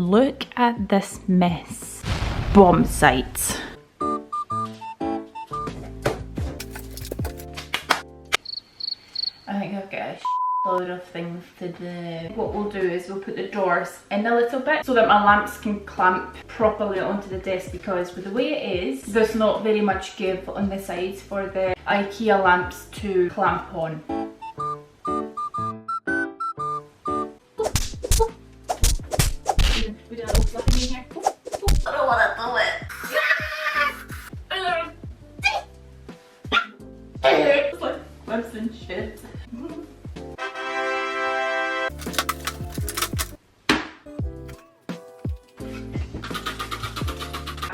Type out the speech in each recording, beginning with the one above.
Look at this mess. Bomb site. I think I've got a load of things to do. What we'll do is we'll put the drawers in a little bit so that my lamps can clamp properly onto the desk, because with the way it is, there's not very much give on the sides for the IKEA lamps to clamp on. We did a little fluffing in here. I don't want to do it. It's like webs and shit.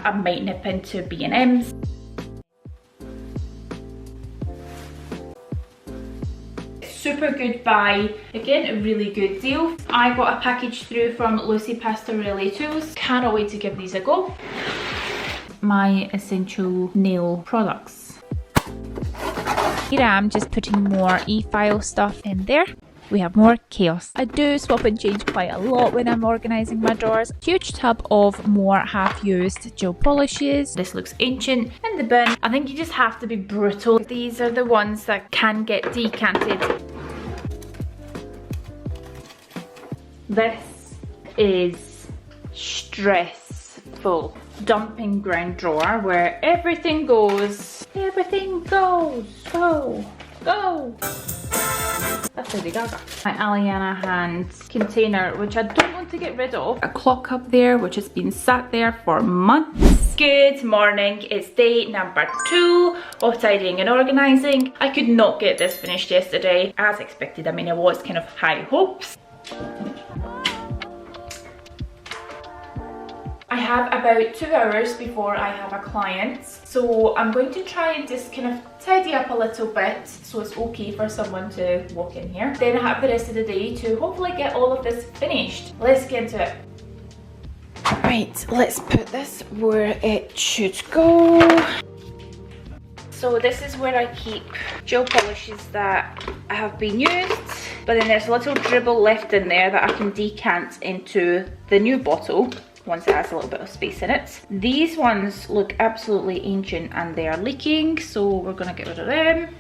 I might nip into B&M's. Super good buy. Again, a really good deal. I got a package through from Lucy Pastorelli Tools. Cannot wait to give these a go. My essential nail products. Here I am just putting more e-file stuff in there. We have more chaos. I do swap and change quite a lot when I'm organising my drawers. Huge tub of more half-used gel polishes. This looks ancient. In the bin. I think you just have to be brutal. These are the ones that can get decanted. This is stressful. Dumping ground drawer where everything goes. Everything goes. Go. Go. That's Lady Gaga. My Aliana hand container, which I don't want to get rid of. A clock up there, which has been sat there for months. Good morning, it's day number 2 of tidying and organising. I could not get this finished yesterday, as expected. I mean, it was kind of high hopes. I have about 2 hours before I have a client, so I'm going to try and just kind of tidy up a little bit so it's okay for someone to walk in here. Then I have the rest of the day to hopefully get all of this finished. Let's get into it. Right, let's put this where it should go. So this is where I keep gel polishes that have been used, but then there's a little dribble left in there that I can decant into the new bottle once it has a little bit of space in it. These ones look absolutely ancient and they are leaking, so we're gonna get rid of them.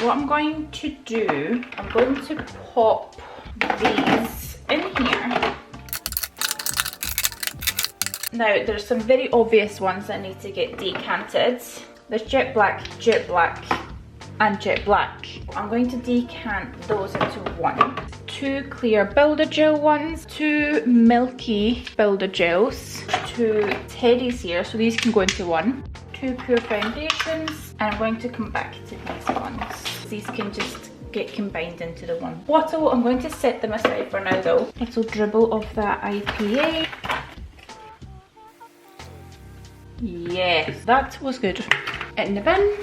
What I'm going to do, I'm going to pop these in here. Now, there's some very obvious ones that need to get decanted. There's jet black, and jet black. I'm going to decant those into one. 2 clear builder gel ones, 2 milky builder gels, 2 teddies here, so these can go into one. 2 pure foundations, and I'm going to come back to these ones. These can just get combined into the one bottle. I'm going to set them aside for now though. Little dribble of that IPA. Yes, that was good. In the bin.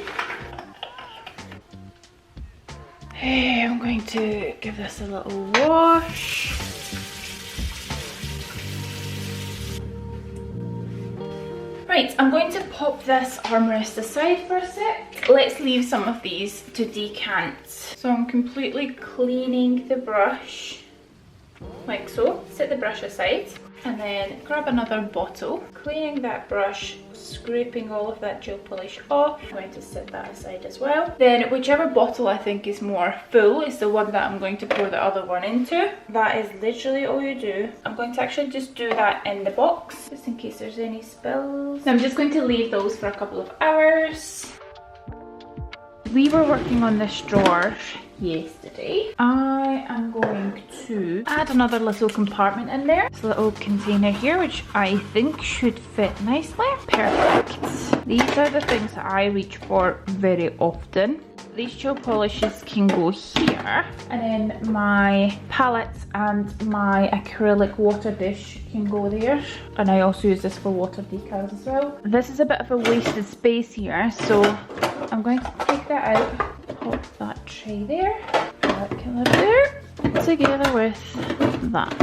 I'm going to give this a little wash. Right, I'm going to pop this armrest aside for a sec. Let's leave some of these to decant. So I'm completely cleaning the brush, like so. Set the brush aside and then grab another bottle, cleaning that brush, scraping all of that gel polish off. I'm going to set that aside as well. Then whichever bottle I think is more full is the one that I'm going to pour the other one into. That is literally all you do. I'm going to actually just do that in the box, just in case there's any spills. So I'm just going to leave those for a couple of hours. We were working on this drawer yesterday. I am going to add another little compartment in there. This little container here, which I think should fit nicely. Perfect. These are the things that I reach for very often. These gel polishes can go here, and then my palettes and my acrylic water dish can go there. And I also use this for water decals as well. This is a bit of a wasted space here, so I'm going to take that out. Pop that tray there, that can live there, together with that.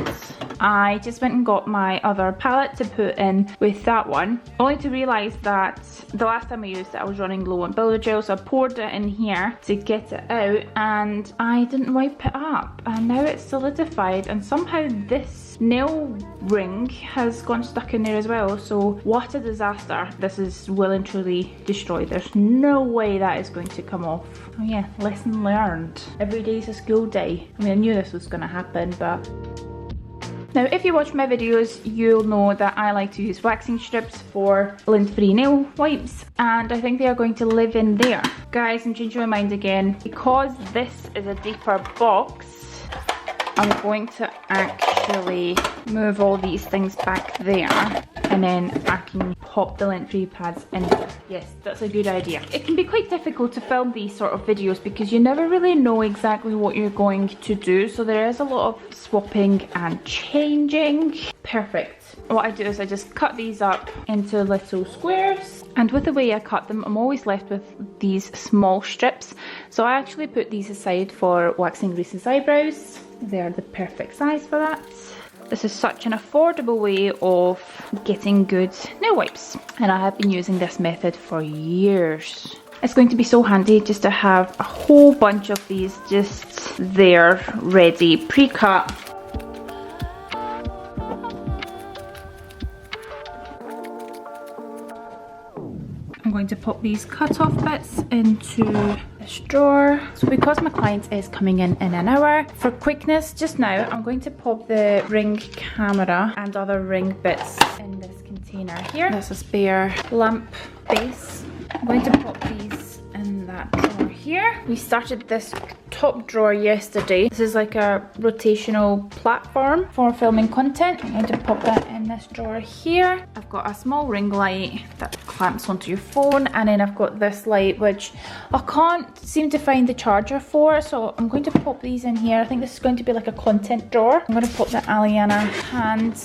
I just went and got my other palette to put in with that one, only to realise that the last time I used it I was running low on builder gel, so I poured it in here to get it out and I didn't wipe it up, and now it's solidified, and somehow this this nail ring has gone stuck in there as well. So what a disaster. This is well and truly destroyed. There's no way that is going to come off. Oh yeah, lesson learned. Every day is a school day. I mean, I knew this was going to happen, but... Now, if you watch my videos, you'll know that I like to use waxing strips for lint-free nail wipes, and I think they are going to live in there. Guys, I'm changing my mind again. Because this is a deeper box, I'm going to actually move all these things back there, and then I can pop the lint-free pads in there. Yes, that's a good idea. It can be quite difficult to film these sort of videos because you never really know exactly what you're going to do, so there is a lot of swapping and changing. Perfect. What I do is I just cut these up into little squares, and with the way I cut them, I'm always left with these small strips, so I actually put these aside for waxing Reese's eyebrows. They're the perfect size for that. This is such an affordable way of getting good nail wipes, and I have been using this method for years. It's going to be so handy just to have a whole bunch of these just there, ready, pre-cut. I'm going to pop these cut-off bits into this drawer. So because my client is coming in an hour, for quickness just now, I'm going to pop the ring camera and other ring bits in this container here. There's a spare lamp base. I'm going to pop these in that drawer here. We started this top drawer yesterday. This is like a rotational platform for filming content. I'm going to pop that in this drawer here. I've got a small ring light that clamps onto your phone, and then I've got this light which I can't seem to find the charger for, so I'm going to pop these in here. I think this is going to be like a content drawer. I'm going to pop the Aliana hand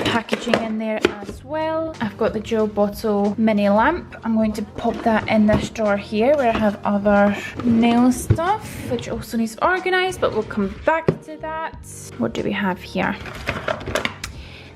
packaging in there as well. I've got the Gel Bottle mini lamp. I'm going to pop that in this drawer here where I have other nail stuff which also needs organized, but we'll come back to that. What do we have here?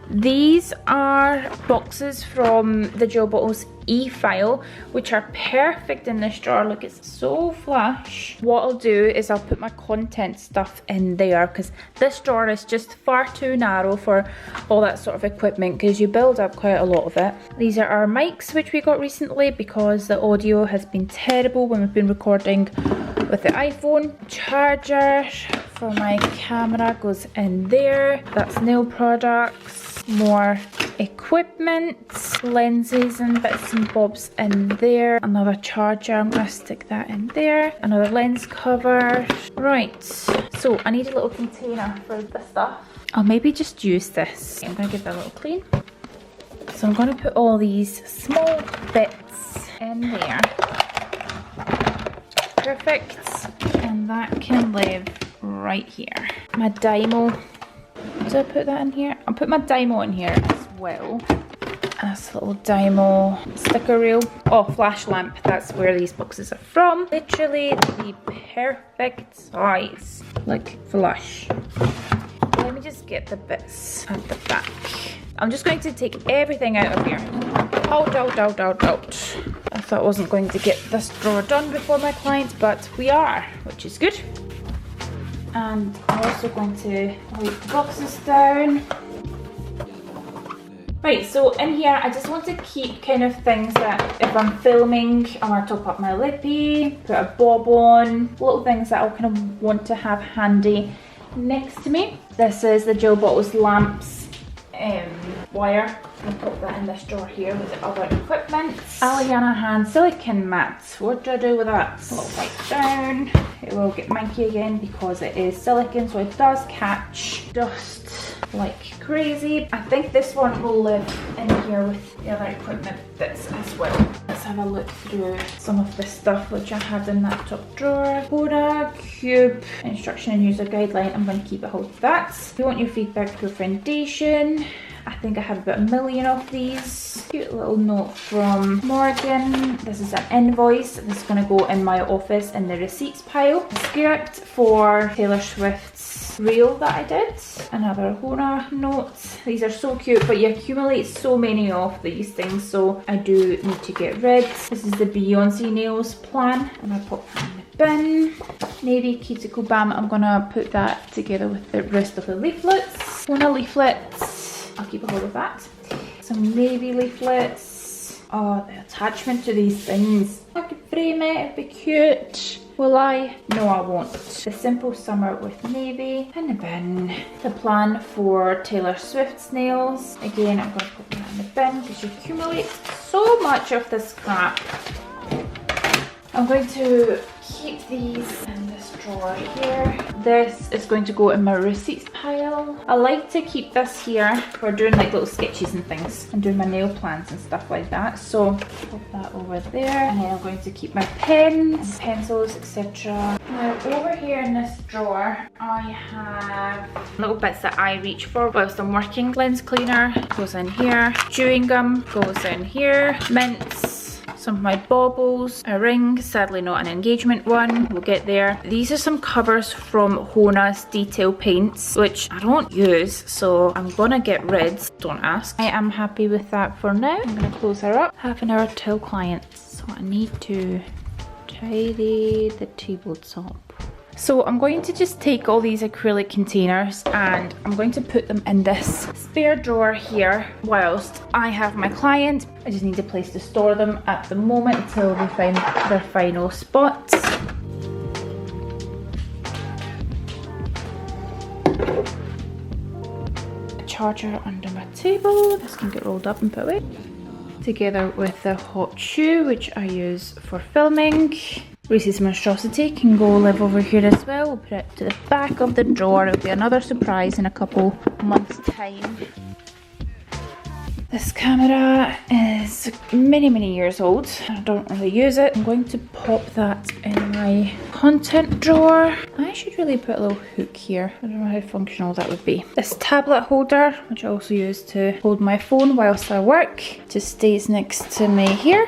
These are boxes from the Gel Bottles e-file, which are perfect in this drawer. Look, it's so flush. What I'll do is I'll put my content stuff in there because this drawer is just far too narrow for all that sort of equipment because you build up quite a lot of it. These are our mics which we got recently because the audio has been terrible when we've been recording with the iPhone. Charger for my camera goes in there. That's nail products. More equipment, lenses and bits and bobs in there. Another charger, I'm going to stick that in there. Another lens cover. Right, so I need a little container for the stuff. I'll maybe just use this. I'm going to give that a little clean. So I'm going to put all these small bits in there. Perfect. And that can live right here. My Dymo. Did I put that in here? I'll put my Dymo in here as well. That's a little Dymo sticker reel. Oh, flash lamp. That's where these boxes are from. Literally the perfect size. Like flush. Let me just get the bits at the back. I'm just going to take everything out of here. Out. I thought I wasn't going to get this drawer done before my clients, but we are, which is good. And I'm also going to wipe the boxes down. Right, so in here I just want to keep kind of things that if I'm filming, I want to top up my lippy, put a bob on, little things that I'll kind of want to have handy next to me. This is the Gel Bottles lamps wire. I'll put that in this drawer here with the other equipment. Aliana hand silicone mats. What do I do with that? A little wipe down. It will get manky again because it is silicone, so it does catch dust like crazy. I think this one will live in here with the other equipment bits as well. Let's have a look through some of the stuff which I had in that top drawer. Boda, cube, instruction and user guideline. I'm going to keep a hold of that. If you want your feedback for foundation, I think I have about 1 million of these. Cute little note from Morgan. This is an invoice. This is going to go in my office in the receipts pile. A script for Taylor Swift's reel that I did. Another Hona note. These are so cute, but you accumulate so many of these things, so I do need to get rid. This is the Beyonce nails plan. I'm going to pop that in the bin. Navy Cuticle Balm. I'm going to put that together with the rest of the leaflets. Hona leaflets. I'll keep a hold of that. Some navy leaflets. Oh, the attachment to these things. I could frame it, it'd be cute. Will I? No, I won't. The Simple Summer with Navy in the bin. The plan for Taylor Swift's nails. Again, I'm going to put that in the bin because you accumulate so much of this crap. I'm going to keep these in this drawer here. This is going to go in my receipts pile. I like to keep this here for doing like little sketches and things and doing my nail plans and stuff like that. So put that over there, and then I'm going to keep my pens, pencils, etc. Now over here in this drawer I have little bits that I reach for whilst I'm working. Lens cleaner goes in here, chewing gum goes in here, mints, some of my baubles, a ring, sadly not an engagement one, we'll get there. These are some covers from Hona's detail paints, which I don't use, so I'm gonna get rid, don't ask. I am happy with that for now. I'm gonna close her up. Half an hour till clients, so I need to tidy the tabletop. So I'm going to just take all these acrylic containers and I'm going to put them in this spare drawer here whilst I have my client. I just need a place to store them at the moment until they find their final spots. A charger under my table. This can get rolled up and put away. Together with the hot shoe, which I use for filming. Reese's Monstrosity can go live over here as well. We'll put it to the back of the drawer. It'll be another surprise in a couple months' time. This camera is many years old. I don't really use it. I'm going to pop that in my content drawer. I should really put a little hook here. I don't know how functional that would be. This tablet holder, which I also use to hold my phone whilst I work, just stays next to me here.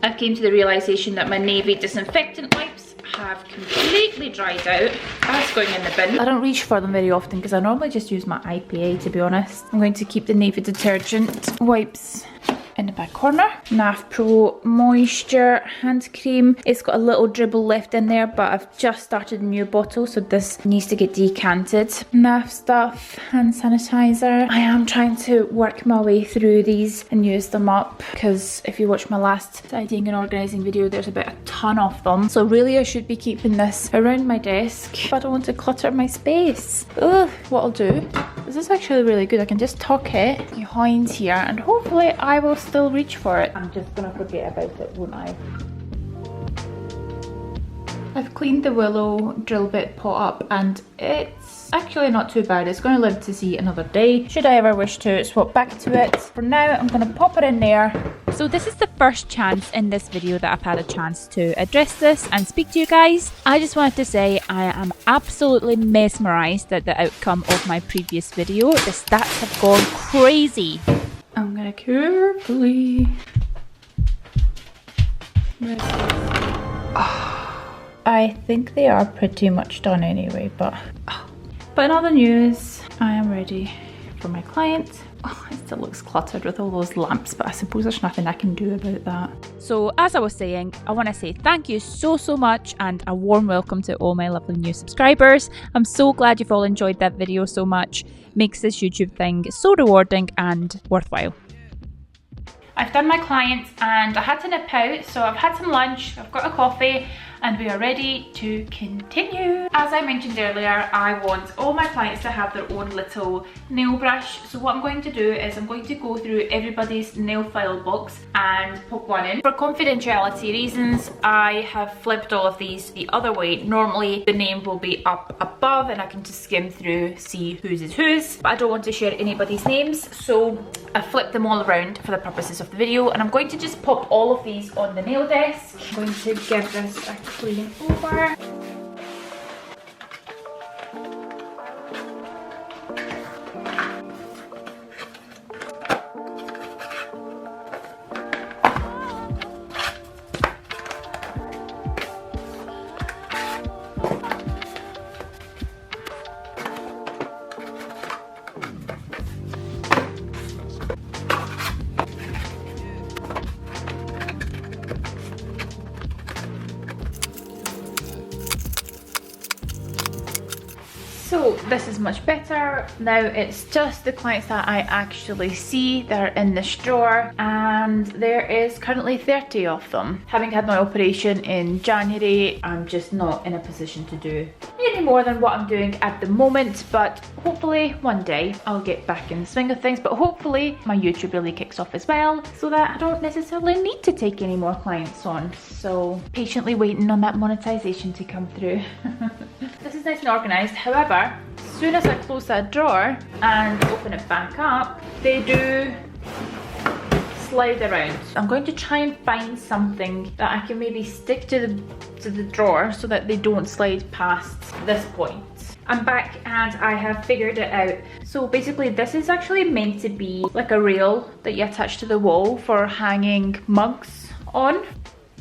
I came to the realisation that my navy disinfectant wipes have completely dried out. That's going in the bin. I don't reach for them very often because I normally just use my IPA, to be honest. I'm going to keep the navy detergent wipes in the back corner. NAF Pro Moisture hand cream. It's got a little dribble left in there, but I've just started a new bottle, so this needs to get decanted. NAF stuff, hand sanitizer. I am trying to work my way through these and use them up because if you watch my last tidying and organising video, there's about a ton of them. So really I should be keeping this around my desk, but I don't want to clutter my space. Ugh, what I'll do, this is actually really good. I can just tuck it behind here and hopefully I will still reach for it. I'm just gonna forget about it, won't I? I've cleaned the willow drill bit pot up and it's actually not too bad. It's going to live to see another day should I ever wish to swap back to it. For now I'm going to pop it in there. So this is the first chance in this video that I've had a chance to address this and speak to you guys. I just wanted to say I am absolutely mesmerised at the outcome of my previous video. The stats have gone crazy. I'm gonna carefully. I think they are pretty much done anyway, but in other news, I am ready for my client. Oh, it still looks cluttered with all those lamps, but I suppose there's nothing I can do about that. So as I was saying, I want to say thank you so much and a warm welcome to all my lovely new subscribers. I'm so glad you've all enjoyed that video so much. Makes this YouTube thing so rewarding and worthwhile. I've done my clients and I had to nip out, so I've had some lunch, I've got a coffee, and we are ready to continue. As I mentioned earlier, I want all my clients to have their own little nail brush. So what I'm going to do is I'm going to go through everybody's nail file box and pop one in. For confidentiality reasons, I have flipped all of these the other way. Normally the name will be up above and I can just skim through, see whose is whose, but I don't want to share anybody's names, so I flipped them all around for the purposes of the video, and I'm going to just pop all of these on the nail desk. I'm going to give this a clean over. So this is much better. Now it's just the clients that I actually see that are in this drawer, and there is currently 30 of them. Having had my operation in January, I'm just not in a position to do any more than what I'm doing at the moment, but hopefully one day I'll get back in the swing of things. But hopefully my YouTube really kicks off as well, so that I don't necessarily need to take any more clients on. So patiently waiting on that monetization to come through. This is nice and organized. However, as soon as I close that drawer and open it back up, they do slide around. I'm going to try and find something that I can maybe stick to the drawer so that they don't slide past this point. I'm back and I have figured it out. So basically this is actually meant to be like a rail that you attach to the wall for hanging mugs on.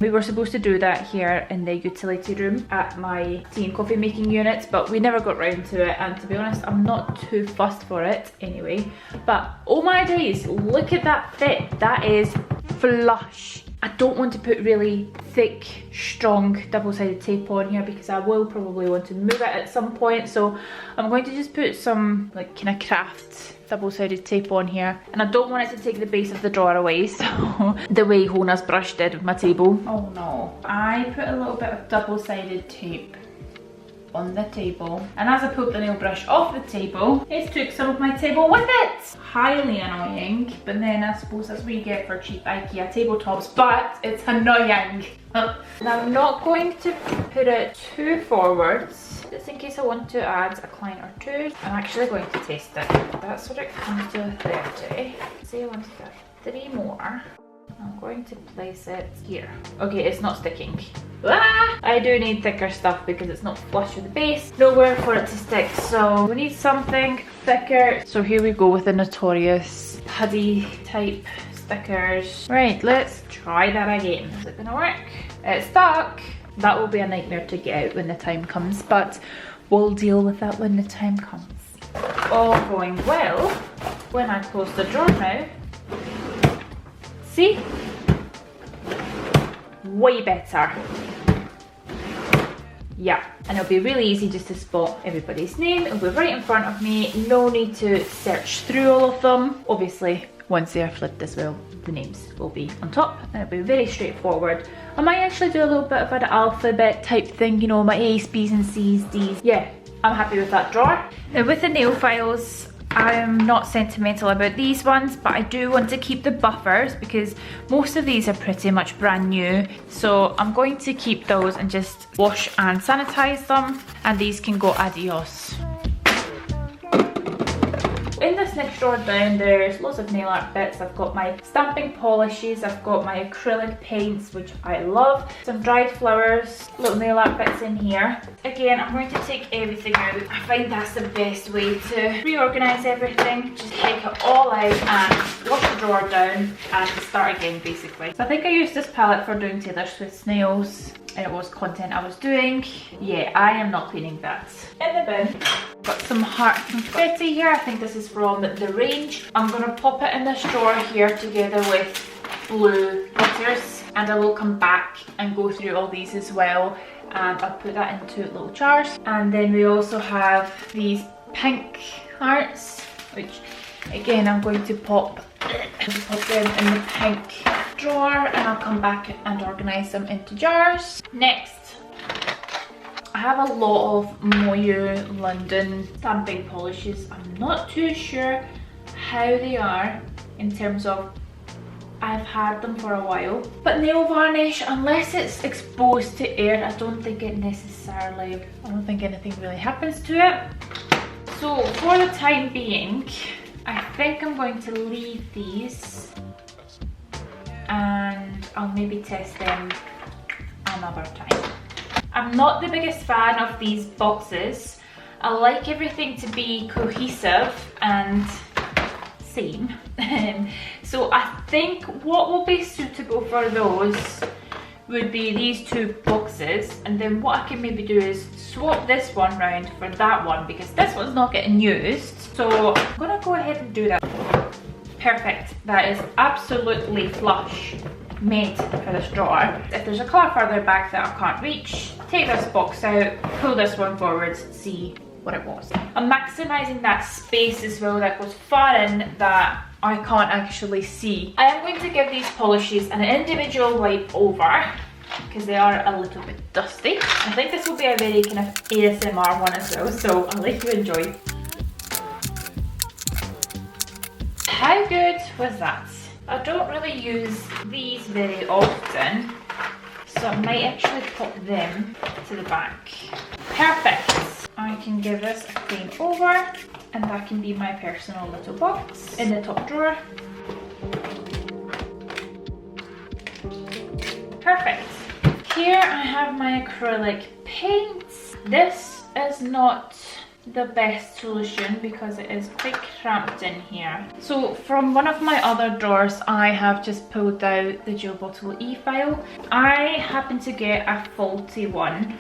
We were supposed to do that here in the utility room at my tea and coffee making unit, but we never got round to it, and to be honest, I'm not too fussed for it anyway. But oh my days, look at that fit. That is flush. I don't want to put really thick, strong double-sided tape on here because I will probably want to move it at some point. So I'm going to just put some like kind of craft double-sided tape on here, and I don't want it to take the base of the drawer away, so the way Hona's brush did with my table. Oh no, I put a little bit of double-sided tape on the table, and as I pulled the nail brush off the table, it took some of my table with it. Highly annoying, but then I suppose that's what you get for cheap IKEA tabletops, but it's annoying. Now I'm not going to put it too forwards, just in case I want to add a client or two. I'm actually going to test it. That's what it comes to 30. Say I wanted 3 more. I'm going to place it here. Okay, it's not sticking. Ah! I do need thicker stuff because it's not flush with the base. Nowhere for it to stick, so we need something thicker. So here we go with the notorious putty type stickers. Right, let's try that again. Is it gonna work? It's stuck. That will be a nightmare to get out when the time comes, but we'll deal with that when the time comes. All going well. When I close the drawer now, see? Way better. Yeah, and it'll be really easy just to spot everybody's name. It'll be right in front of me. No need to search through all of them. Obviously, once they are flipped as well, the names will be on top, and it'll be very straightforward. I might actually do a little bit of an alphabet type thing, you know, my A's, B's and C's, D's. Yeah, I'm happy with that drawer. Now with the nail files, I'm not sentimental about these ones, but I do want to keep the buffers because most of these are pretty much brand new. So I'm going to keep those and just wash and sanitize them, and these can go adios. In this next drawer down, there's lots of nail art bits. I've got my stamping polishes, I've got my acrylic paints, which I love, some dried flowers, little nail art bits in here. Again, I'm going to take everything out. I find that's the best way to reorganise everything. Just take it all out and wash the drawer down and start again, basically. So I think I used this palette for doing Taylor Swift's nails, and it was content I was doing. Yeah, I am not cleaning that. In the bin. Got some heart confetti here. I think this is from the range. I'm gonna pop it in this drawer here together with blue glitters, and I will come back and go through all these as well, and I'll put that into little jars. And then we also have these pink hearts, which again I'm going to pop them in the pink drawer, and I'll come back and organise them into jars. Next, I have a lot of Moyu London stamping polishes. I'm not too sure how they are in terms of, I've had them for a while. But nail varnish, unless it's exposed to air, I don't think anything really happens to it. So for the time being, I think I'm going to leave these, and I'll maybe test them another time. I'm not the biggest fan of these boxes. I like everything to be cohesive and same. So I think what will be suitable for those would be these 2 boxes, and then what I can maybe do is swap this one round for that one because this one's not getting used. So I'm gonna go ahead and do that. Perfect, that is absolutely flush, made for this drawer. If there's a colour further back that I can't reach, take this box out, pull this one forwards, see, what it was. I'm maximising that space as well that goes far in that I can't actually see. I am going to give these polishes an individual wipe over because they are a little bit dusty. I think this will be a very kind of ASMR one as well, so I'll let you enjoy. How good was that? I don't really use these very often, so I might actually put them to the back. Perfect. I can give this a clean over, and that can be my personal little box in the top drawer. Perfect. Here I have my acrylic paints. This is not the best solution because it is quite cramped in here. So from one of my other drawers, I have just pulled out the Gel Bottle E-file. I happened to get a faulty one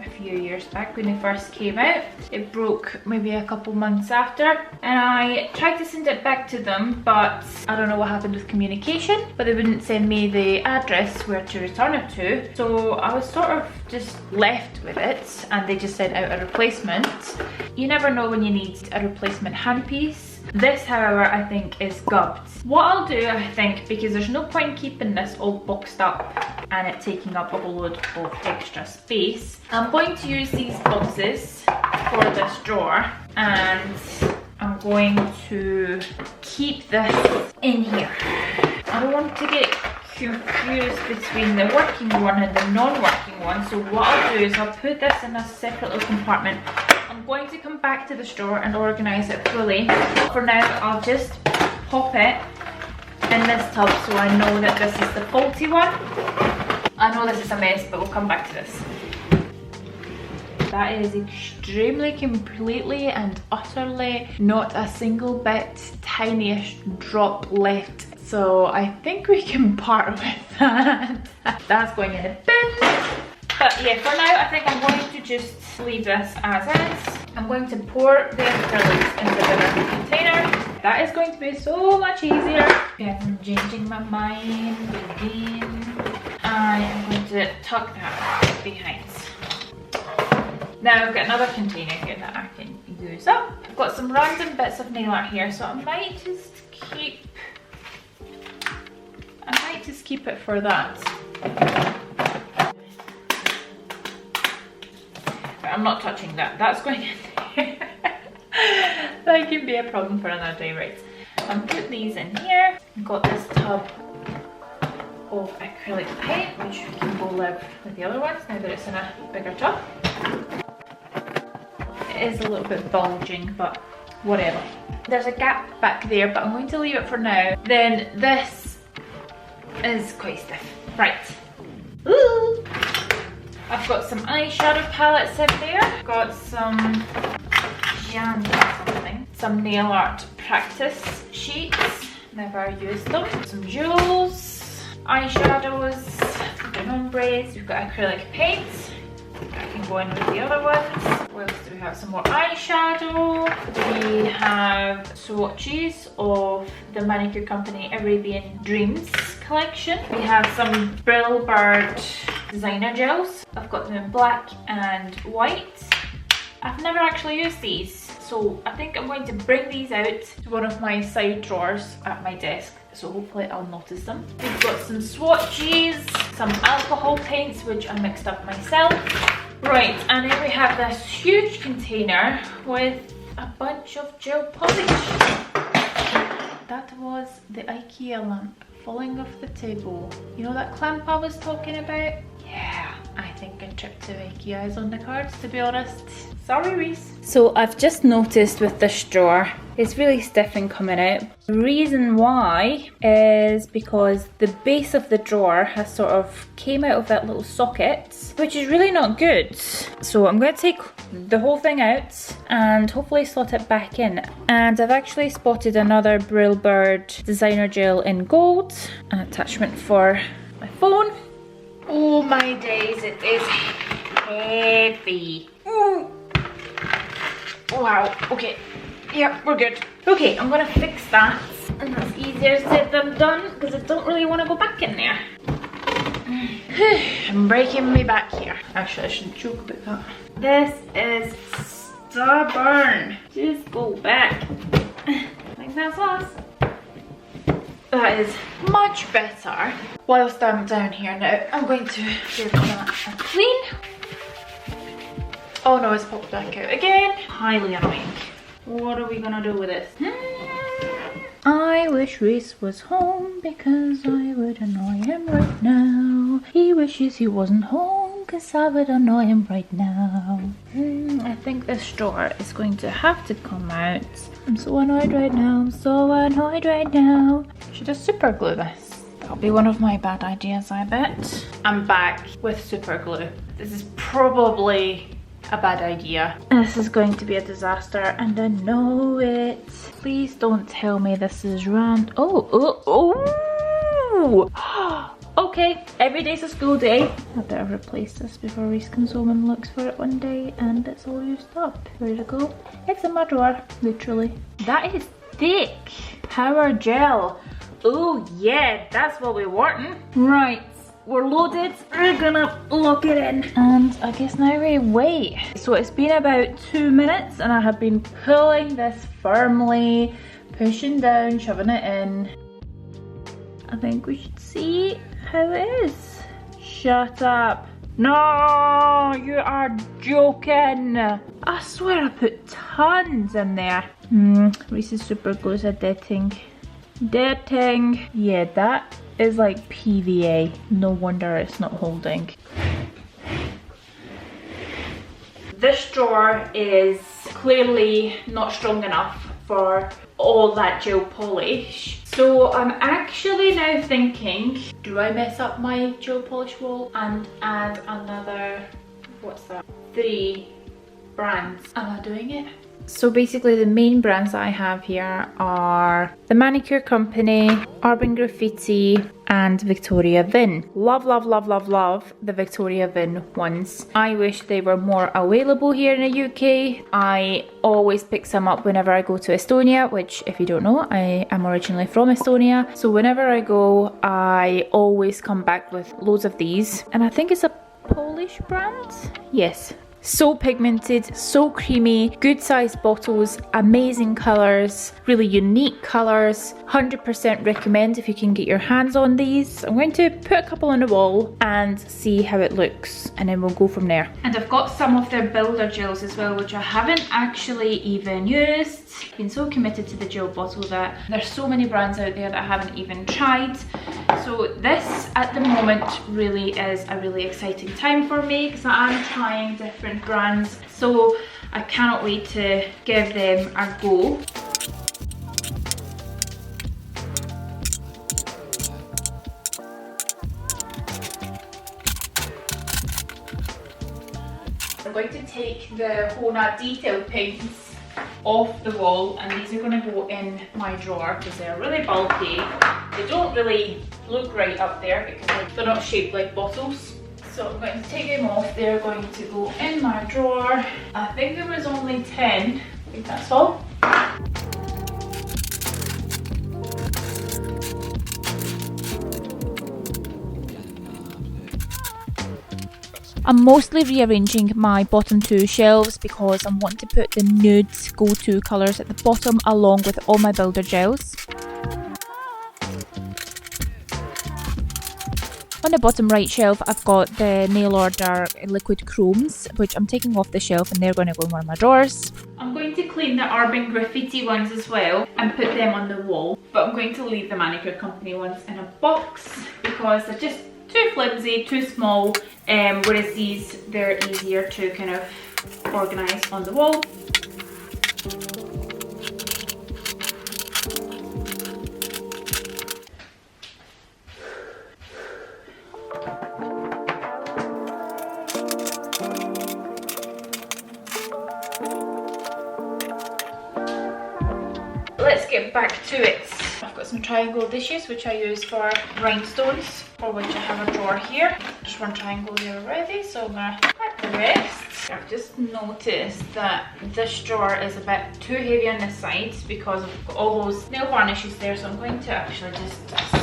a few years back when they first came out. It broke maybe a couple months after, and I tried to send it back to them, but I don't know what happened with communication, but they wouldn't send me the address where to return it to. So I was sort of just left with it, and they just sent out a replacement. You never know when you need a replacement handpiece. This, however, I think is gubbed. What I'll do, I think, because there's no point keeping this all boxed up and it taking up a whole load of extra space, I'm going to use these boxes for this drawer, and I'm going to keep this in here. I don't want to get confused between the working one and the non-working one, so what I'll do is I'll put this in a separate little compartment. I'm going to come back to this drawer and organise it fully. For now, I'll just pop it in this tub so I know that this is the faulty one. I know this is a mess, but we'll come back to this. That is extremely, completely and utterly not a single bit, tiniest drop left. So I think we can part with that. That's going in the bin. But yeah, for now I think I'm going to just leave this as is. I'm going to pour the acrylics into the little container. That is going to be so much easier. Okay, I'm changing my mind again. I am going to tuck that behind. Now I've got another container here that I can use up. I've got some random bits of nail art here, so I might just keep it for that. But I'm not touching that. That's going in there. That can be a problem for another day, right? I'm putting these in here. I've got this tub of acrylic paint, which we can go live with the other ones now that it's in a bigger tub. It is a little bit bulging, but whatever. There's a gap back there, but I'm going to leave it for now. Then this is quite stiff. Right. Ooh. I've got some eyeshadow palettes in there. I've got some some nail art practice sheets. Never used them. Some jewels, eyeshadows, some ombres. We've got acrylic paint. I can go in with the other ones. What else do we have? Some more eyeshadow. We have swatches of the manicure company Arabian Dreams collection. We have some Brill Bird designer gels. I've got them in black and white. I've never actually used these, so I think I'm going to bring these out to one of my side drawers at my desk, so hopefully I'll notice them. We've got some swatches, some alcohol paints which I mixed up myself. Right, and then we have this huge container with a bunch of gel polish. That was the IKEA lamp falling off the table. You know that clamp I was talking about? Yeah, I think a trip to IKEA is on the cards, to be honest. Sorry, Reese. So I've just noticed with this drawer, it's really stiff and coming out. The reason why is because the base of the drawer has sort of came out of that little socket, which is really not good. So I'm going to take the whole thing out and hopefully slot it back in. And I've actually spotted another Brill Bird designer gel in gold, an attachment for my phone. Oh my days, it is heavy. Ooh. Wow, okay. Yeah, we're good. Okay, I'm gonna fix that. And that's easier said than done because I don't really want to go back in there. I'm breaking my back here. Actually, I shouldn't joke about that. This is stubborn. Just go back. Like that's us. That is much better. Whilst I'm down here now, I'm going to give that a clean. Oh no, it's popped back out again. Highly annoying. What are we gonna do with this? I wish Reese was home because I would annoy him right now. He wishes he wasn't home because I would annoy him right now. I think this drawer is going to have to come out. I'm so annoyed right now. I'm so annoyed right now. Should I super glue this? That'll be one of my bad ideas, I bet. I'm back with super glue. This is probably a bad idea. This is going to be a disaster and I know it. Please don't tell me this is Okay, every day's a school day. I better replace this before Reese comes home and looks for it one day and it's all used up. Ready to go? It's in my drawer, literally. That is thick. Power gel. Oh yeah, that's what we want. Right. We're loaded, we're gonna lock it in. And I guess now we wait. So it's been about 2 minutes and I have been pulling this firmly, pushing down, shoving it in. I think we should see how it is. Shut up. No, you are joking. I swear I put tons in there. Reese's super glue's a dead thing. Dead thing. Yeah, that is like PVA. No wonder it's not holding. This drawer is clearly not strong enough for all that gel polish. So I'm actually now thinking, do I mess up my gel polish wall and add another, what's that, 3 brands? Am I doing it? So basically the main brands that I have here are the Manicure Company, Urban Graffiti and Victoria Vin. Love, love, love, love, love the Victoria Vin ones. I wish they were more available here in the UK. I always pick some up whenever I go to Estonia, which if you don't know, I am originally from Estonia. So whenever I go, I always come back with loads of these. And I think it's a Polish brand? Yes. So pigmented, so creamy, good sized bottles, amazing colours, really unique colours. 100% recommend if you can get your hands on these. I'm going to put a couple on the wall and see how it looks and then we'll go from there. And I've got some of their builder gels as well, which I haven't actually even used. Been so committed to the gel bottle that there's so many brands out there that I haven't even tried. So this at the moment really is a really exciting time for me because I'm trying different brands, so I cannot wait to give them a go. I'm going to take the Hona detail paints off the wall and these are going to go in my drawer because they're really bulky. They don't really look right up there because they're not shaped like bottles. So I'm going to take them off. They're going to go in my drawer. I think there was only 10. I think that's all. I'm mostly rearranging my bottom 2 shelves because I'm wanting to put the nude go-to colours at the bottom along with all my builder gels. On the bottom right shelf I've got the Nail Order liquid chromes, which I'm taking off the shelf and they're going to go in one of my drawers. I'm going to clean the Urban Graffiti ones as well and put them on the wall, but I'm going to leave the Manicure Company ones in a box because they're just too flimsy, too small, whereas these, they're easier to kind of organise on the wall. Let's get back to it. I've got some triangle dishes which I use for rhinestones, for which I have a drawer here. Just one triangle here already, so I'm gonna add the rest. I've just noticed that this drawer is a bit too heavy on this side because I've got all those nail varnishes there, so I'm going to actually just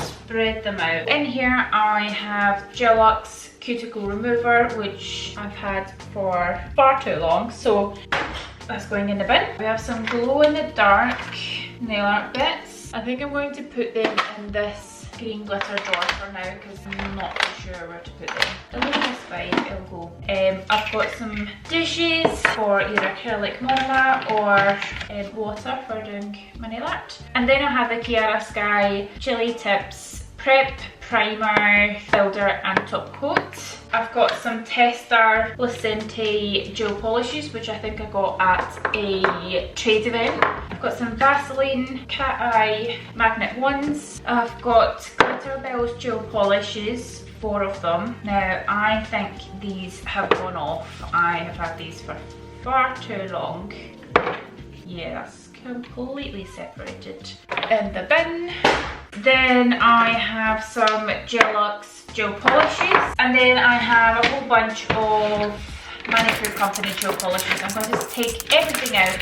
spread them out. In here I have Gelux cuticle remover, which I've had for far too long, so that's going in the bin. We have some glow in the dark nail art bits. I think I'm going to put them in this green glitter drawer for now because I'm not too sure where to put them. It'll be fine, it'll go. I've got some dishes for either acrylic monomer or water for doing my nail art. And then I have the Chiara Sky Chili Tips Prep Primer, Builder and Top Coat. I've got some Tester Lucente gel polishes, which I think I got at a trade event. I've got some Vaseline Cat Eye Magnet ones. I've got Glitter Bells gel polishes, 4 of them. Now I think these have gone off. I have had these for far too long. Yeah, that's completely separated in the bin. Then I have some Gelux gel polishes, and then I have a whole bunch of Manicure Company gel polishes. I'm going to take everything out.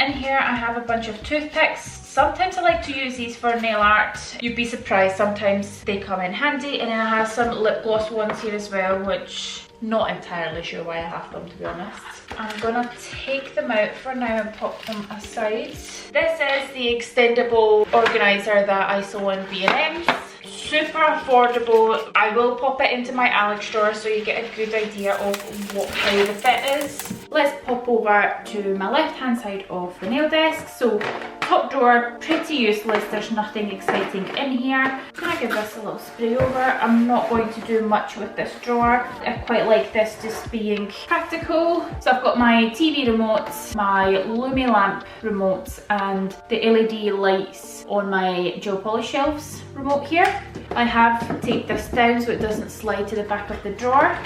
In here I have a bunch of toothpicks. Sometimes I like to use these for nail art. You'd be surprised, sometimes they come in handy. And then I have some lip gloss ones here as well, which not entirely sure why I have them, to be honest. I'm gonna take them out for now and pop them aside. This is the extendable organizer that I saw in B&M's. Super affordable. I will pop it into my Alex drawer so you get a good idea of how the fit is. Let's pop over to my left hand side of the nail desk. So top drawer, pretty useless, there's nothing exciting in here. I'm gonna give this a little spray over. I'm not going to do much with this drawer. I quite like this just being practical. So I've got my TV remote, my Lumi lamp remote and the LED lights on my gel polish shelves remote here. I have taped this down so it doesn't slide to the back of the drawer.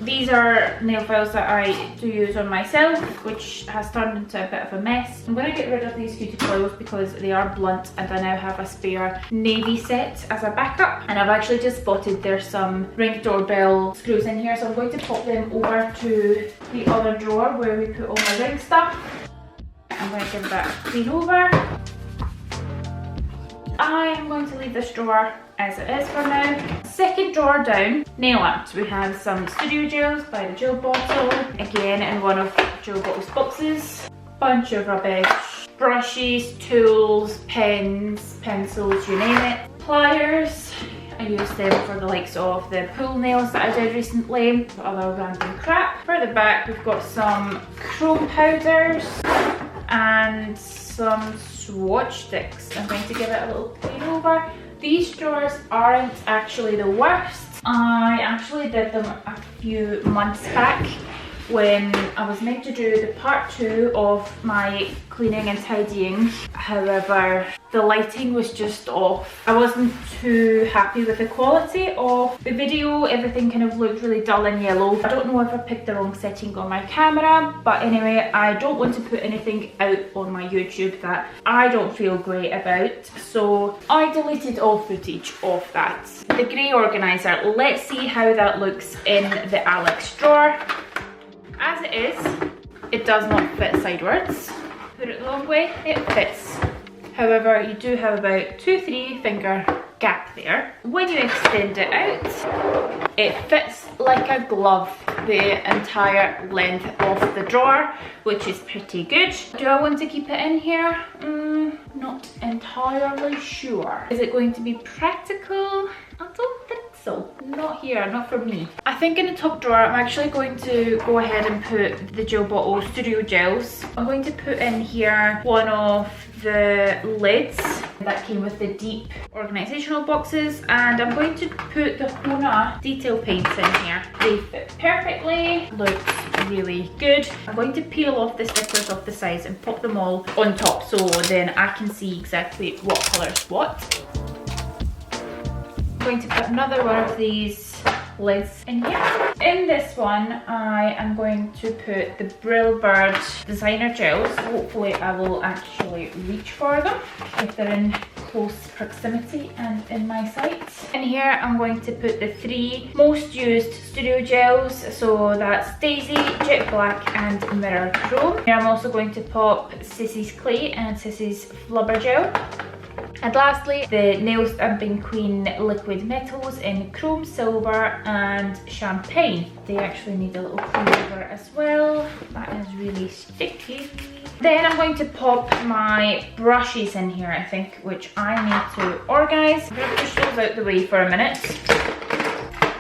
These are nail files that I do use on myself, which has turned into a bit of a mess. I'm going to get rid of these cuticles because they are blunt, and I now have a spare navy set as a backup. And I've actually just spotted there's some Ring doorbell screws in here, so I'm going to pop them over to the other drawer where we put all my ring stuff. I'm going to give that a clean over. I am going to leave this drawer as it is for now. Second drawer down, nail art. We have some studio gels by the gel bottle, again in one of gel bottle's boxes. Bunch of rubbish, brushes, tools, pens, pencils, you name it. Pliers, I use them for the likes of the pull nails that I did recently, other random crap. Further back we've got some chrome powders and some swatch sticks. I'm going to give it a little clean over. These drawers aren't actually the worst. I actually did them a few months back when I was meant to do the part 2 of my cleaning and tidying. However, the lighting was just off. I wasn't too happy with the quality of the video. Everything kind of looked really dull and yellow. I don't know if I picked the wrong setting on my camera, but anyway, I don't want to put anything out on my YouTube that I don't feel great about. So I deleted all footage of that. The grey organizer, let's see how that looks in the Alex drawer. As it is, it does not fit sideways. Put it the long way, it fits. However, you do have about 2-3 finger gap there. When you extend it out, it fits like a glove the entire length of the drawer, which is pretty good. Do I want to keep it in here? Not entirely sure. Is it going to be practical? I don't think so. Not here, not for me. I think in the top drawer, I'm actually going to go ahead and put the gel bottle studio gels. I'm going to put in here one of the lids that came with the deep organisational boxes, and I'm going to put the Hona detail paints in here. They fit perfectly, looks really good. I'm going to peel off the stickers off the sides and pop them all on top so then I can see exactly what colour's what. I'm going to put another one of these lids in here. In this one, I am going to put the Brill Bird designer gels. Hopefully I will actually reach for them if they're in close proximity and in my sight. In here, I'm going to put the 3 most used studio gels. So that's Daisy, Jet Black and Mirror Chrome. Here I'm also going to pop Sissy's Clay and Sissy's Flubber Gel. And lastly, the Nail Stamping Queen Liquid Metals in Chrome, Silver and Champagne. They actually need a little clean over as well. That is really sticky. Then I'm going to pop my brushes in here, I think, which I need to organise. I'm going to push those out the way for a minute.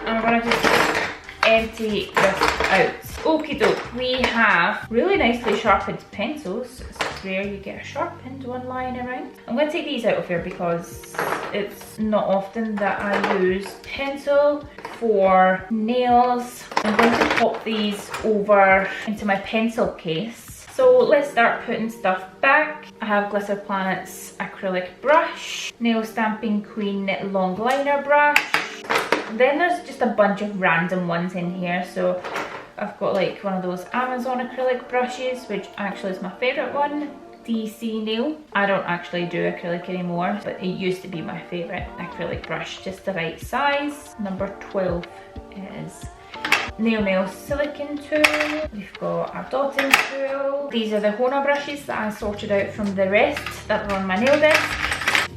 I'm going to just empty this out. Okie doke, we have really nicely sharpened pencils. It's rare you get a sharpened one lying around. I'm going to take these out of here because it's not often that I use pencil for nails. I'm going to pop these over into my pencil case. So let's start putting stuff back. I have Glitter Planet's acrylic brush, Nail Stamping Queen long liner brush. Then there's just a bunch of random ones in here. So I've got like one of those Amazon acrylic brushes, which actually is my favourite one. DC Nail. I don't actually do acrylic anymore, but it used to be my favourite acrylic brush, just the right size. Number 12 is Nail Silicone Tool. We've got a dotting tool. These are the Hona brushes that I sorted out from the rest that were on my nail desk.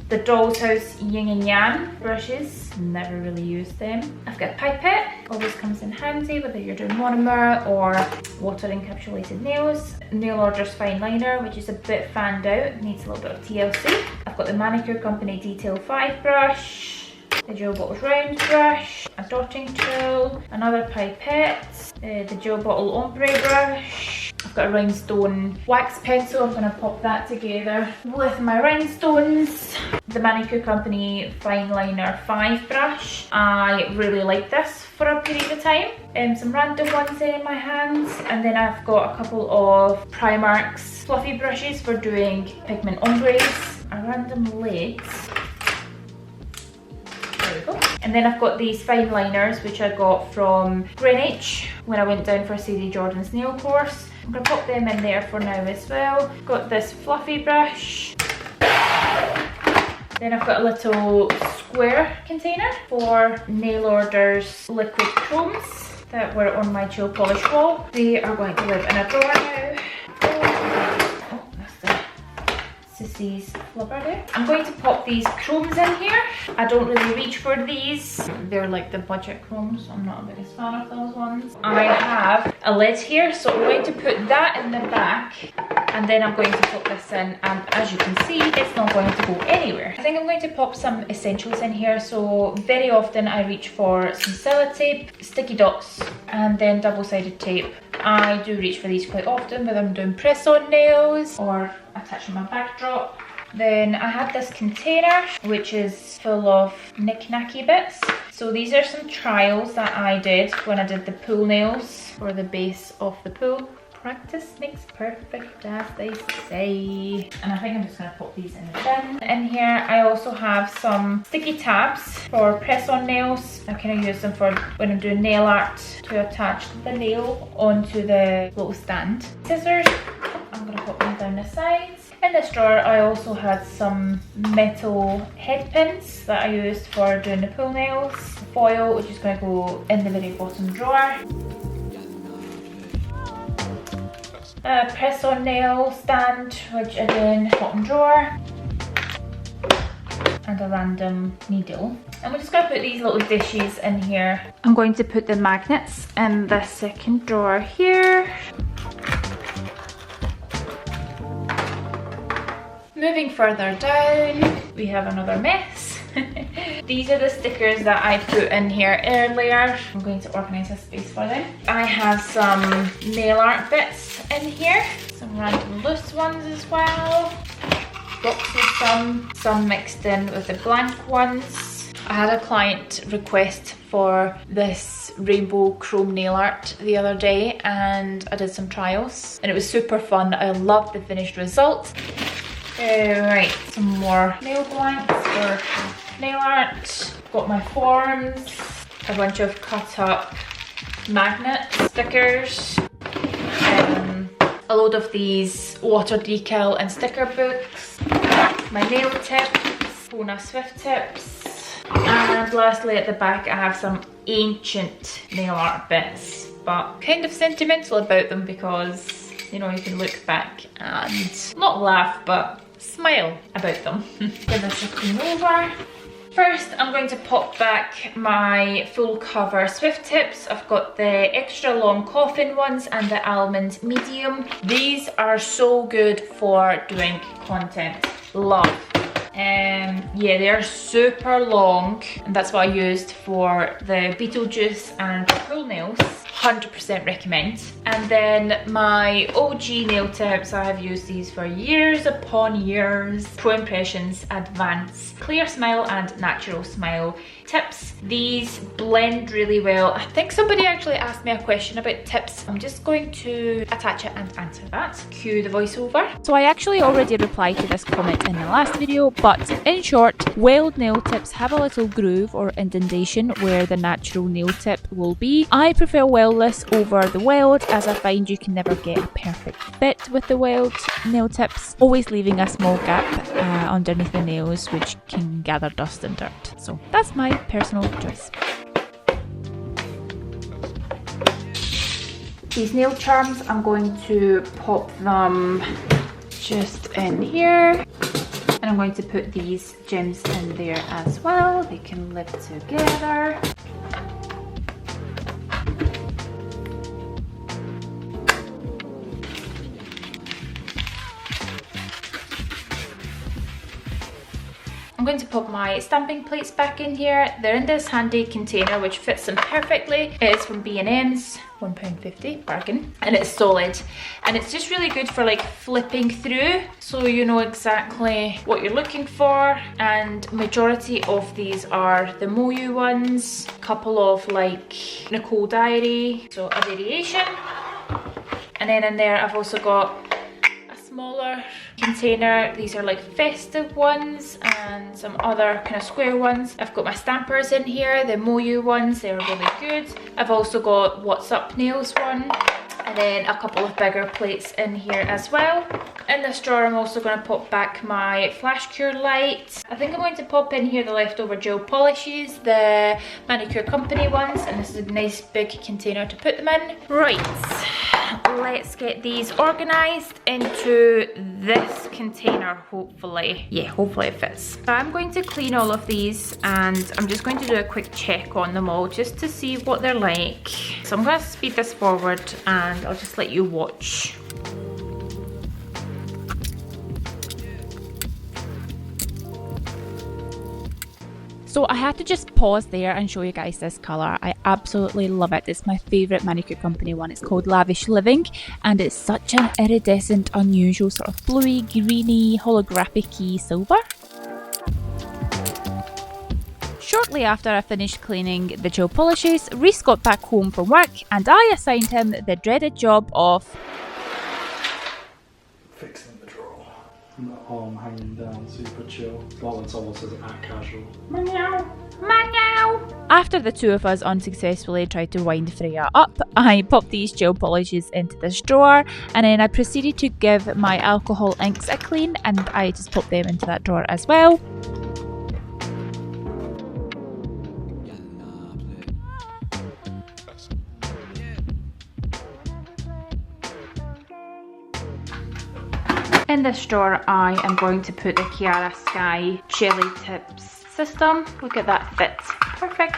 The Doll's House Yin and Yang brushes, never really used them. I've got a pipette, always comes in handy whether you're doing monomer or water encapsulated nails. Nail Orders Fine Liner, which is a bit fanned out, needs a little bit of TLC. I've got the Manicure Company Detail 5 brush, the Gel Bottles Round brush, a dotting tool, another pipette, the Gel Bottle Ombre brush. I've got a rhinestone wax pencil. I'm going to pop that together with my rhinestones. The Manicure Company Fine Liner 5 brush. I really like this for a period of time. Some random ones in my hands. And then I've got a couple of Primark's fluffy brushes for doing pigment ombres. A random lid. There we go. And then I've got these fine liners which I got from Greenwich when I went down for Sadie Jordan's nail course. I'm going to pop them in there for now as well. Got this fluffy brush. Then I've got a little square container for Nail Orders liquid chromes that were on my gel polish wall. They are going to live in a drawer now. Oh, that's the Sissy's flubber there. I'm going to pop these chromes in here. I don't really reach for these. They're like the budget chromes. I'm not the biggest fan of those ones. I have a lid here, so I'm going to put that in the back and then I'm going to pop this in, and as you can see, it's not going to go anywhere. I think I'm going to pop some essentials in here. So very often I reach for some sellotape, sticky dots, and then double-sided tape. I do reach for these quite often whether I'm doing press-on nails or attaching my backdrop. Then I have this container which is full of knick-knacky bits. So these are some trials that I did when I did the pool nails for the base of the pool. Practice makes perfect, as they say. And I think I'm just going to pop these in the bin. In here I also have some sticky tabs for press-on nails. I kind of use them for when I'm doing nail art to attach the nail onto the little stand. Scissors, I'm going to pop them down the sides. In this drawer I also had some metal head pins that I used for doing the pool nails. Foil, which is going to go in the very bottom drawer. A press-on nail stand, which again, bottom drawer. And a random needle. And we're just going to put these little dishes in here. I'm going to put the magnets in the second drawer here. Moving further down, we have another mess. These are the stickers that I put in here earlier. I'm going to organise a space for them. I have some nail art bits in here, some random loose ones as well. Boxes, some mixed in with the blank ones. I had a client request for this rainbow chrome nail art the other day and I did some trials and it was super fun. I loved the finished result. Right, some more nail blanks for nail art. Got my forms, a bunch of cut up magnet stickers, a load of these water decal and sticker books, my nail tips, Hona Swift tips, and lastly at the back I have some ancient nail art bits, but kind of sentimental about them because, you know, you can look back and not laugh but smile about them. Give this a clean over. First, I'm I'm going to pop back my full cover Swift tips. I've got the extra long coffin ones and the almond medium. These are so good for doing content. Love. Yeah, they're super long, and that's what I used for the Beetlejuice and pull nails. 100% recommend. And then my OG nail tips, I have used these for years upon years. Pro Impressions Advance Clear Smile and Natural Smile tips. These blend really well. I think somebody actually asked me a question about tips. I'm just going to attach it and answer that. Cue the voiceover. So I actually already replied to this comment in the last video, but in short, weld nail tips have a little groove or indentation where the natural nail tip will be. I prefer wellless over the weld, as I find you can never get a perfect fit with the weld nail tips, always leaving a small gap underneath the nails which can gather dust and dirt. So that's my personal choice. These nail charms, I'm going to pop them just in here, and I'm going to put these gems in there as well. They can live together. I'm going to pop my stamping plates back in here. They're in this handy container which fits them perfectly. It is from B&M's, £1.50, bargain. And it's solid. And it's just really good for like flipping through, so you know exactly what you're looking for. And majority of these are the Moyu ones. A couple of like Nicole Diary, so a variation. And then in there I've also got smaller container. These are like festive ones and some other kind of square ones. I've got my stampers in here, the Moyu ones, they're really good. I've also got What's Up Nails one, and then a couple of bigger plates in here as well. In this drawer I'm also going to pop back my Flash Cure light. I think I'm going to pop in here the leftover gel polishes, the Manicure Company ones, and this is a nice big container to put them in. Right, let's get these organised into this container, hopefully. Yeah, hopefully it fits. So I'm going to clean all of these, and I'm just going to do a quick check on them all just to see what they're like. So I'm going to speed this forward and I'll just let you watch. So I had to just pause there and show you guys this colour. I absolutely love it. It's my favourite Manicure Company one. It's called Lavish Living, and it's such an iridescent, unusual sort of bluey, greeny, holographic-y silver. Shortly after I finished cleaning the gel polishes, Reese got back home from work and I assigned him the dreaded job of fixing the drawer. And the arm hanging down, super chill. Lawrence almost says at casual. Meow, meow. After the two of us unsuccessfully tried to wind Freya up, I popped these gel polishes into this drawer, and then I proceeded to give my alcohol inks a clean, and I just popped them into that drawer as well. In this drawer I am going to put the Kiara Sky Jelly Tips system. Look at that fit. Perfect.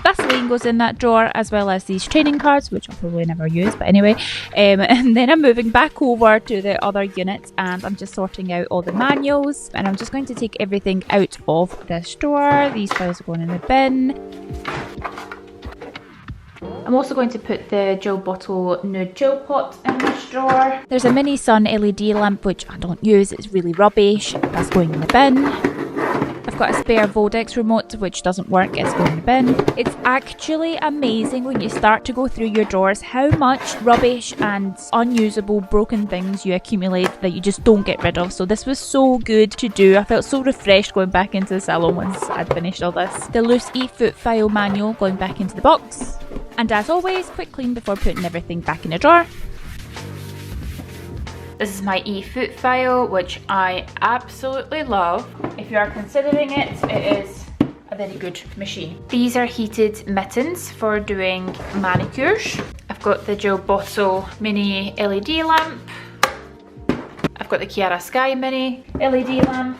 Vaseline goes in that drawer, as well as these training cards, which I'll probably never use, but anyway. And then I'm moving back over to the other unit and I'm just sorting out all the manuals, and I'm just going to take everything out of this drawer. These files are going in the bin. I'm also going to put the gel bottle nude gel pot in this drawer. There's a mini sun LED lamp which I don't use, it's really rubbish. That's going in the bin. I've got a spare Vodex remote which doesn't work, it's going in the bin. It's actually amazing when you start to go through your drawers how much rubbish and unusable broken things you accumulate that you just don't get rid of. So this was so good to do. I felt so refreshed going back into the salon once I'd finished all this. The loose e-foot file manual going back into the box. And as always, quick clean before putting everything back in a drawer. This is my e-foot file, which I absolutely love. If you are considering it, it is a very good machine. These are heated mittens for doing manicures. I've got the gel bottle mini LED lamp. I've got the Kiara Sky mini LED lamp.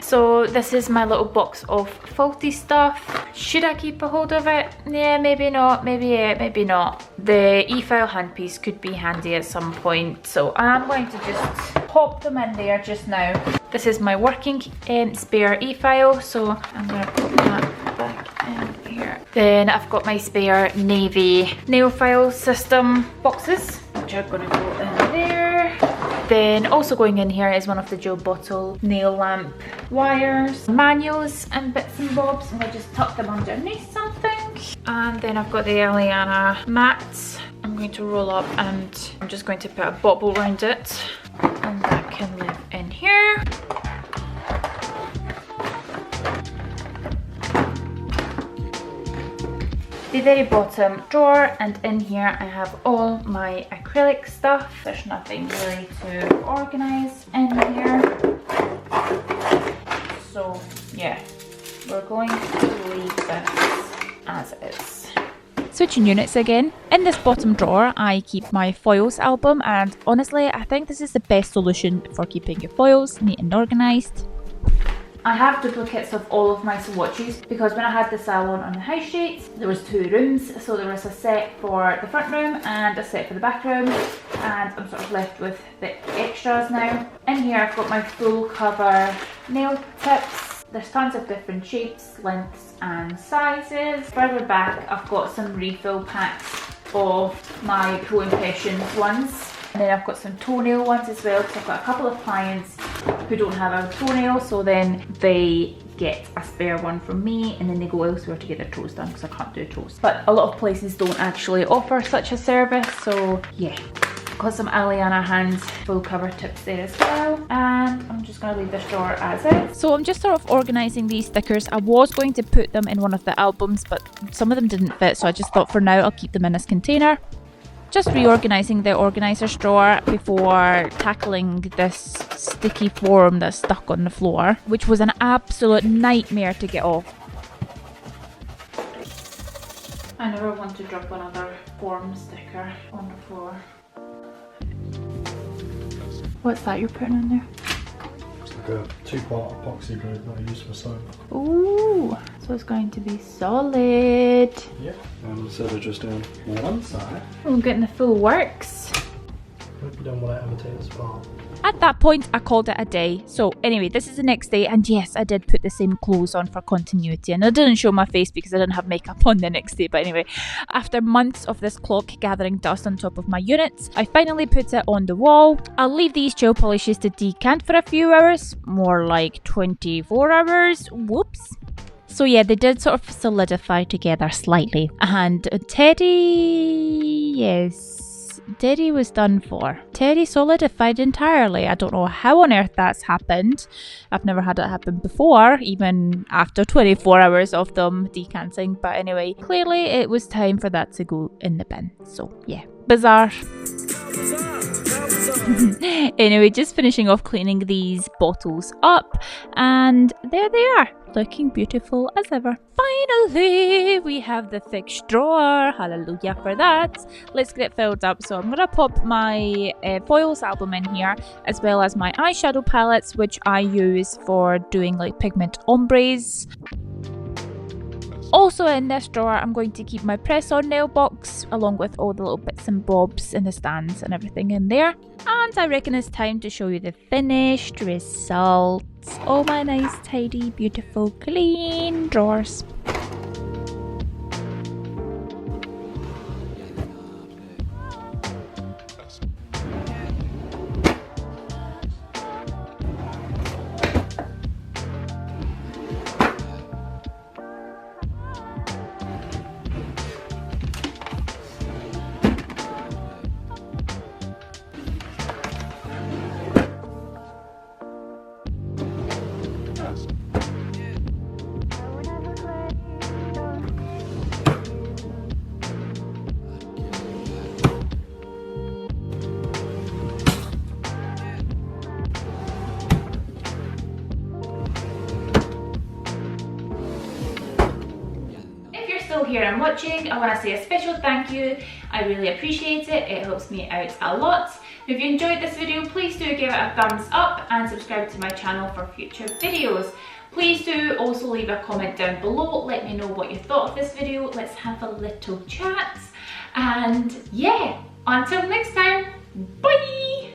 So this is my little box of faulty stuff. Should I keep a hold of it? Yeah, maybe not, maybe yeah, maybe not. The e-file handpiece could be handy at some point, so I'm going to just pop them in there just now. This is my working spare e-file, so I'm going to put that back in here. Then I've got my spare navy nail file system boxes, which are going to go in there. Then also going in here is one of the Joe Bottle nail lamp wires, manuals and bits and bobs, and I just tuck them underneath something. And then I've got the Eliana mats. I'm going to roll up and I'm just going to put a bobble around it, and that can live in here. The very bottom drawer, and in here I have all my acrylic stuff. There's nothing really to organise in here. So yeah, we're going to leave this as is. Switching units again. In this bottom drawer I keep my foils album, and honestly I think this is the best solution for keeping your foils neat and organised. I have duplicates of all of my swatches because when I had the salon on the high street, there was 2 rooms. So there was a set for the front room and a set for the back room, and I'm sort of left with the extras now. In here I've got my full cover nail tips. There's tons of different shapes, lengths and sizes. Further back I've got some refill packs of my Pro Impressions ones. And then I've got some toenail ones as well, so I've got a couple of clients who don't have a toenail, so then they get a spare one from me and then they go elsewhere to get their toes done because I can't do toes. But a lot of places don't actually offer such a service, so yeah. Got some Eliana hands full cover tips there as well, and I'm just going to leave this drawer as is. So I'm just sort of organising these stickers. I was going to put them in one of the albums, but some of them didn't fit, so I just thought for now I'll keep them in this container. Just reorganising the organisers drawer before tackling this sticky form that's stuck on the floor, which was an absolute nightmare to get off. I never want to drop another form sticker on the floor. What's that you're putting on there? It's like a 2-part epoxy glue that I use for soap. Ooh, so it's going to be solid. Yeah, and instead of just doing one side, I'm getting the full works. hope you don't want to imitate this part. At that point, I called it a day. So anyway, this is the next day, and yes, I did put the same clothes on for continuity, and I didn't show my face because I didn't have makeup on the next day. But anyway, after months of this clock gathering dust on top of my units, I finally put it on the wall. I'll leave these gel polishes to decant for a few hours, more like 24 hours. Whoops. So yeah, they did sort of solidify together slightly. And Teddy, yes, Teddy was done for. Teddy solidified entirely. I don't know how on earth that's happened. I've never had it happen before, even after 24 hours of them decanting. But anyway, clearly it was time for that to go in the bin. So yeah, bizarre. Anyway, just finishing off cleaning these bottles up, and there they are, looking beautiful as ever. Finally, we have the fixed drawer. Hallelujah for that. Let's get it filled up. So I'm gonna pop my foils album in here, as well as my eyeshadow palettes, which I use for doing like pigment ombres. Also in this drawer, I'm going to keep my press-on nail box, along with all the little bits and bobs and the stands and everything in there. And I reckon it's time to show you the finished results. All my nice, tidy, beautiful, clean drawers. Here and watching, I want to say a special thank you. I really appreciate it. It helps me out a lot. If you enjoyed this video, please do give it a thumbs up and subscribe to my channel for future videos. Please do also leave a comment down below, let me know what you thought of this video, let's have a little chat, and yeah, until next time, bye!